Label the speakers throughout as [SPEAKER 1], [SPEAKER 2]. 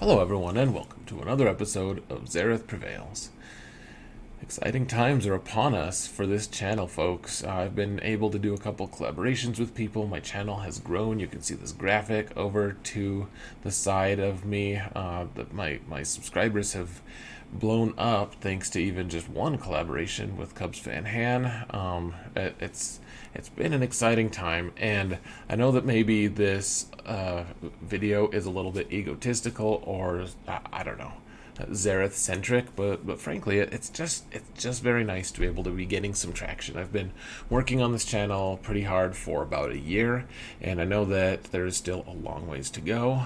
[SPEAKER 1] Hello everyone and welcome to another episode of Xaereth Prevails. Exciting times are upon us for this channel, folks. I've been able to do a couple collaborations with people. My channel has grown. You can see this graphic over to the side of me. That my subscribers have blown up thanks to even just one collaboration with Cubs fan Han. It's been an exciting time, and I know that maybe this video is a little bit egotistical or I don't know, Xaereth centric, but frankly it's just very nice to be able to be getting some traction. I've been working on this channel pretty hard for about a year, and I know that there is still a long ways to go,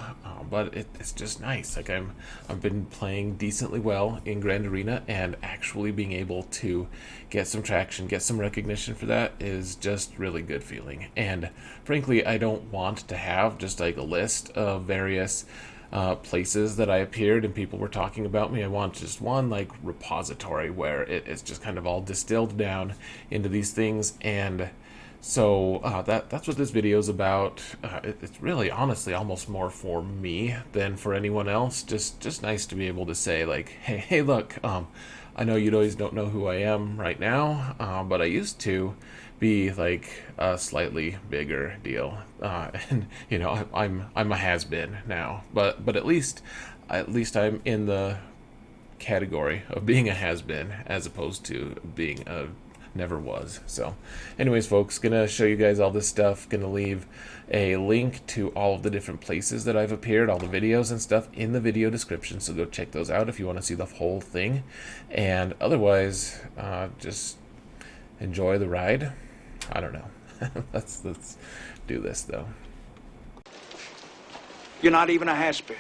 [SPEAKER 1] but it's just nice. Like I've been playing decently well in Grand Arena, and actually being able to get some traction, get some recognition for that is just really good feeling. And frankly, I don't want to have just like a list of various places that I appeared and people were talking about me. I want just one like repository where it's just kind of all distilled down into these things. And so that's what this video is about. It's really honestly almost more for me than for anyone else. Just nice to be able to say like, hey look, I know you always don't know who I am right now, but I used to be like a slightly bigger deal, and you know I'm a has-been now, but at least I'm in the category of being a has-been as opposed to being a never was. So anyways, folks, gonna show you guys all this stuff. Gonna leave a link to all of the different places that I've appeared, all the videos and stuff in the video description, so go check those out if you want to see the whole thing. And otherwise, just enjoy the ride. I don't know. let's do this though.
[SPEAKER 2] You're not even a has-been.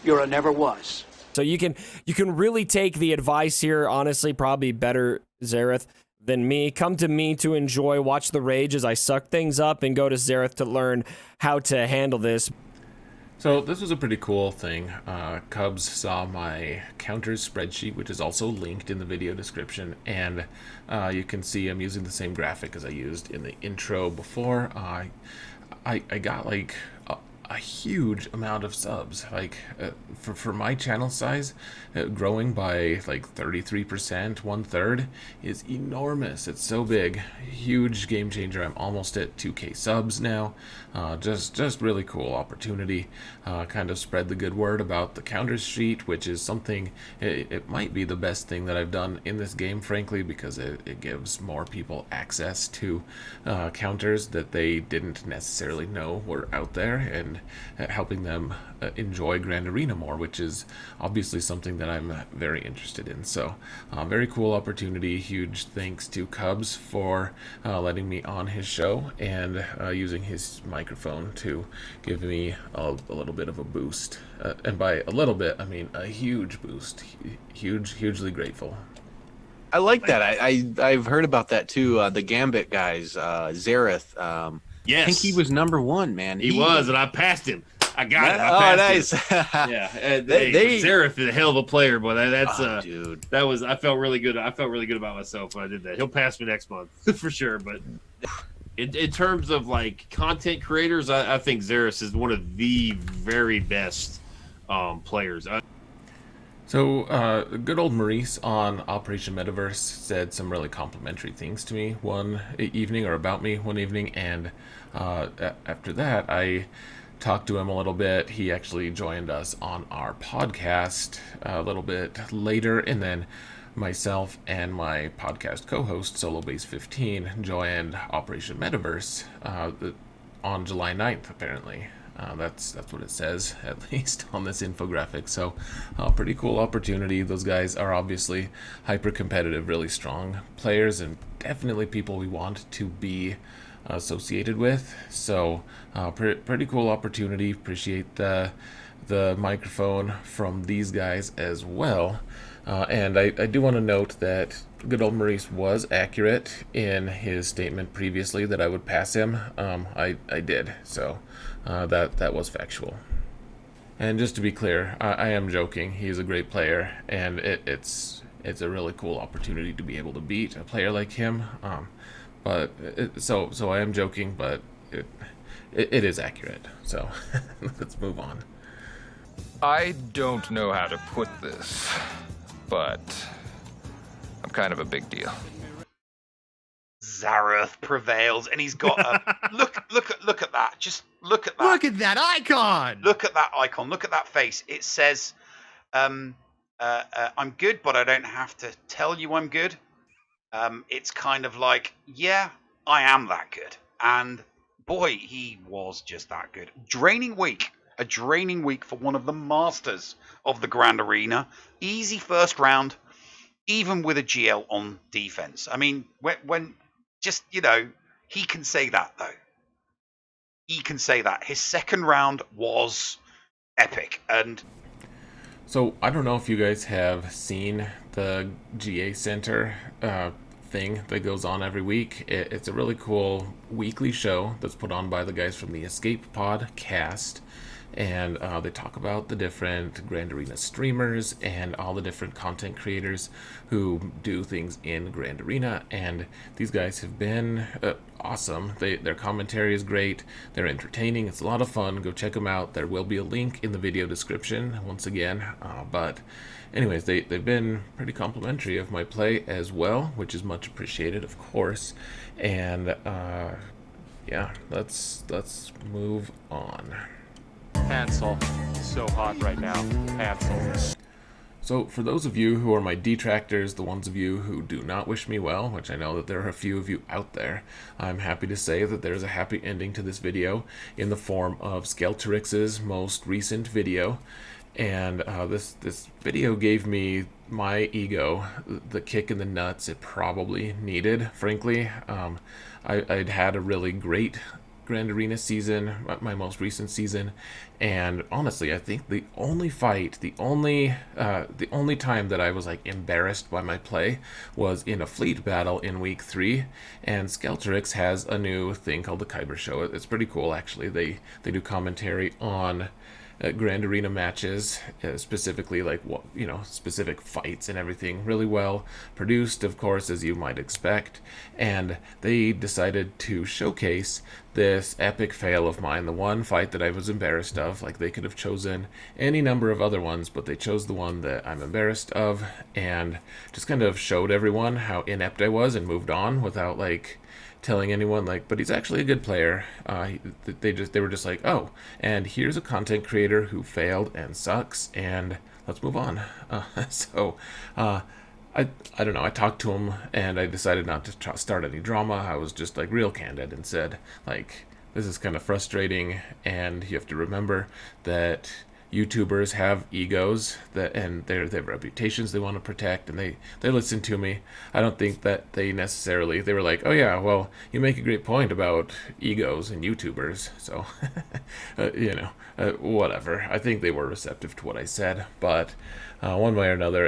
[SPEAKER 2] You're a never was.
[SPEAKER 3] So you can really take the advice here, honestly, probably better, Xaereth, than me. Come to me to enjoy, watch the rage as I suck things up, and go to Xaereth to learn how to handle this.
[SPEAKER 1] So this was a pretty cool thing. Cubs saw my counters spreadsheet, which is also linked in the video description, and you can see I'm using the same graphic as I used in the intro before. I got like a huge amount of subs, like for my channel size, growing by like 33%, 1/3 is enormous. It's so big, huge game changer. I'm almost at 2K subs now. Just really cool opportunity. Kind of spread the good word about the counters sheet, which is something, it might be the best thing that I've done in this game, frankly, because it gives more people access to counters that they didn't necessarily know were out there, and helping them enjoy Grand Arena more, which is obviously something that I'm very interested in. So very cool opportunity. Huge thanks to Cubs for letting me on his show and using his microphone to give me a little bit of a boost, and by a little bit I mean a huge boost. Hugely grateful.
[SPEAKER 4] I like that. I've heard about that too. The Gambit guys, Xaereth.
[SPEAKER 5] Yes.
[SPEAKER 4] I think he was #1, man.
[SPEAKER 5] He was, and I passed him. I got him. I passed
[SPEAKER 4] nice.
[SPEAKER 5] him. Yeah. Xaereth is a hell of a player, but that's
[SPEAKER 4] dude.
[SPEAKER 5] That was, I felt really good. I felt really good about myself when I did that. He'll pass me next month for sure. But in terms of like content creators, I think Xaereth is one of the very best players.
[SPEAKER 1] So, good old Maurice on Operation Metaverse said some really complimentary things to me one evening, or about me one evening, and after that, I talked to him a little bit. He actually joined us on our podcast a little bit later, and then myself and my podcast co-host, SoloBase15, joined Operation Metaverse on July 9th, apparently. That's what it says, at least on this infographic. So pretty cool opportunity. Those guys are obviously hyper competitive, really strong players, and definitely people we want to be associated with. So pretty cool opportunity. Appreciate the microphone from these guys as well. And I do want to note that good old Maurice was accurate in his statement previously that I would pass him. I did, so that was factual. And just to be clear, I am joking. He's a great player, and it's a really cool opportunity to be able to beat a player like him. So I am joking, but it is accurate. So let's move on.
[SPEAKER 6] I don't know how to put this, but I'm kind of a big deal.
[SPEAKER 7] Xaereth prevails, and he's got a look at that. Just look at that.
[SPEAKER 8] Look at that icon.
[SPEAKER 7] Look at that icon. Look at that face. It says, I'm good, but I don't have to tell you I'm good. It's kind of like, yeah, I am that good. And boy, he was just that good. A draining week for one of the masters of the Grand Arena. Easy first round, even with a GL on defense. I mean, when just, he can say that, though. He can say that. His second round was epic. And
[SPEAKER 1] So I don't know if you guys have seen the GA Center thing that goes on every week. It's a really cool weekly show that's put on by the guys from the Escape Podcast. And they talk about the different Grand Arena streamers and all the different content creators who do things in Grand Arena. And these guys have been awesome. Their commentary is great. They're entertaining. It's a lot of fun. Go check them out. There will be a link in the video description once again. But anyways, they've been pretty complimentary of my play as well, which is much appreciated, of course. And yeah, let's move on.
[SPEAKER 9] Hansel, so hot right now. Hansel.
[SPEAKER 1] So for those of you who are my detractors, the ones of you who do not wish me well, which I know that there are a few of you out there, I'm happy to say that there's a happy ending to this video in the form of Xaereth's most recent video. And this video gave me my ego the kick in the nuts it probably needed, frankly. I'd had a really great Grand Arena season, my most recent season, and honestly, I think the only time that I was like embarrassed by my play was in a fleet battle in week 3, and Xaereth has a new thing called the Kyber Show. It's pretty cool, actually. They do commentary on Grand Arena matches, specifically like specific fights and everything, really well produced, of course, as you might expect. And they decided to showcase this epic fail of mine, the one fight that I was embarrassed of. Like, they could have chosen any number of other ones, but they chose the one that I'm embarrassed of, and just kind of showed everyone how inept I was and moved on without like telling anyone, like, but he's actually a good player. They were just like, oh, and here's a content creator who failed and sucks, and let's move on. I don't know. I talked to him, and I decided not to start any drama. I was just like real candid and said, like, this is kind of frustrating, and you have to remember that YouTubers have egos and they have reputations they want to protect, and they listen to me. I don't think that they were like, oh yeah, well, you make a great point about egos and YouTubers, so whatever. I think they were receptive to what I said, but one way or another,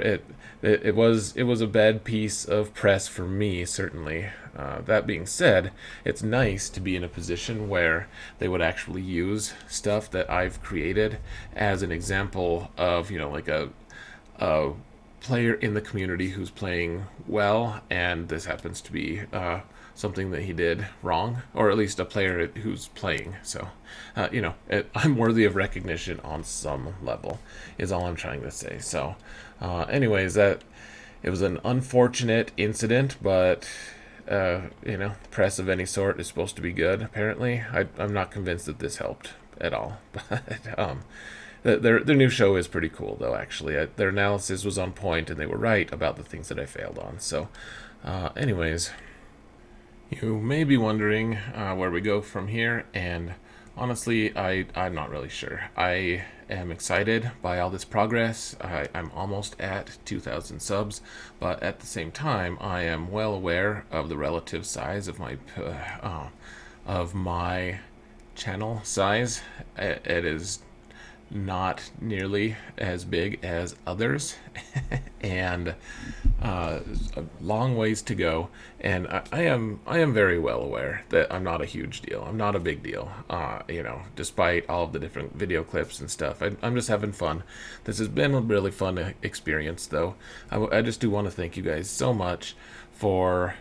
[SPEAKER 1] it was a bad piece of press for me, certainly. That being said, it's nice to be in a position where they would actually use stuff that I've created as an example of, like a player in the community who's playing well, and this happens to be something that he did wrong, or at least a player who's playing. So, I'm worthy of recognition on some level, is all I'm trying to say. So, anyways, it was an unfortunate incident, but press of any sort is supposed to be good, apparently. I'm not convinced that this helped at all. But their new show is pretty cool, though, actually. Their analysis was on point, and they were right about the things that I failed on. So, anyways, you may be wondering where we go from here, and honestly, I'm not really sure. I am excited by all this progress. I'm almost at 2,000 subs, but at the same time, I am well aware of the relative size of my channel size. It is not nearly as big as others, and a long ways to go. And I am very well aware that I'm not a huge deal. I'm not a big deal. Despite all of the different video clips and stuff, I'm just having fun. This has been a really fun experience, though. I just do want to thank you guys so much for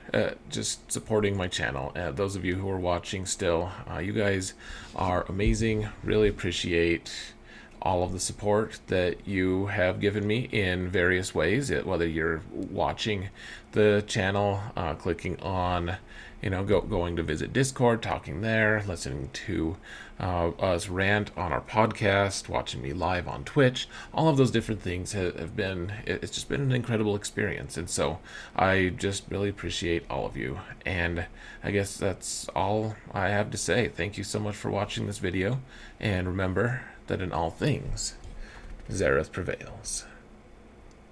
[SPEAKER 1] just supporting my channel. Those of you who are watching still, you guys are amazing. Really appreciate all of the support that you have given me in various ways, whether you're watching the channel, clicking on, going to visit Discord, talking there, listening to us rant on our podcast, watching me live on Twitch. All of those different things have been, it's just been an incredible experience. And so I just really appreciate all of you. And I guess that's all I have to say. Thank you so much for watching this video. And remember that in all things, Xaereth prevails.